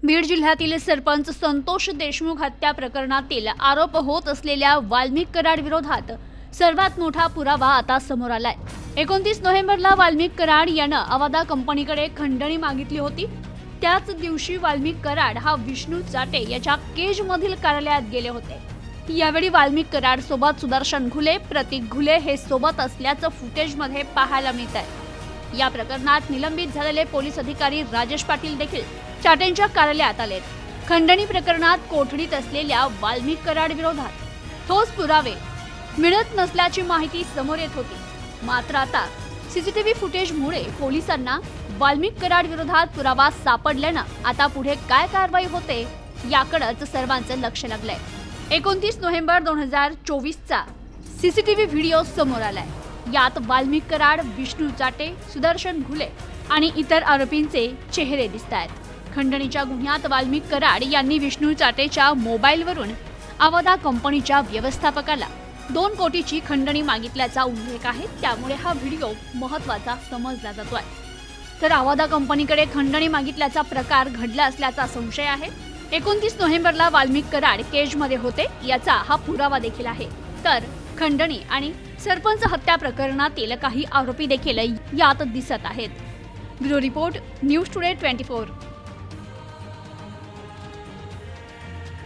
बीड जिल्ह्यातील सरपंच संतोष देशमुख हत्या प्रकरणातील आरोप होत असलेल्या वाल्मिक कराड विरोधात सर्वात मोठा पुरावा आता समोर आलाय। 29 नोव्हेंबरला वाल्मिक कराड यानं अवादा कंपनीकडे खंडणी मागितली होती। त्याच दिवशी वाल्मिक कराड हा विष्णू चाटे याच्या केजमधील कार्यालयात गेले होते। यावेळी वाल्मिक कराड सोबत सुदर्शन घुले, प्रतीक घुले हे सोबत असल्याचं फुटेजमध्ये पाहायला मिळत आहे। या प्रकरणात निलंबित झालेले पोलीस अधिकारी राजेश पाटील देखील चाटेंच्या कार्यालयात आलेत। खंडणी प्रकरणात कोठडीत असलेल्या वाल्मिक कराड विरोधात ठोस पुरावे मिळत नसल्याची माहिती समोर येत होती। मात्र आता सीसीटीव्ही फुटेजमुळे पोलिसांना वाल्मिक कराड विरोधात पुरावा सापडल्यानं आता पुढे काय कारवाई होते याकडेच सर्वांचं लक्ष लागलंय। 29 नोव्हेंबर 2024 चा सीसीटीव्ही व्हिडिओ समोर आलाय। यात वाल्मिक कराड, विष्णू चाटे, सुदर्शन घुले आणि इतर आरोपींचे चेहरे दिसतायत। खंडणीच्या गुन्ह्यात वाल्मिक कराड यांनी विष्णू चाटेच्या मोबाईलवरून अवादा कंपनीच्या व्यवस्थापकाला 2 कोटीची खंडणी मागितल्याचा उल्लेख आहे। त्यामुळे हा व्हिडिओ महत्त्वाचा समजला जातोय। तर अवादा कंपनीकडे खंडणी मागितल्याचा प्रकार घडला असल्याचा संशय आहे। 29 नोव्हेंबरला वाल्मिक कराड केजमध्ये होते याचा हा पुरावा देखील आहे। तर खंडणी आणि सरपंच हत्या प्रकरणातील काही आरोपी देखील यात दिसत आहेत। Bureau report, news today 24।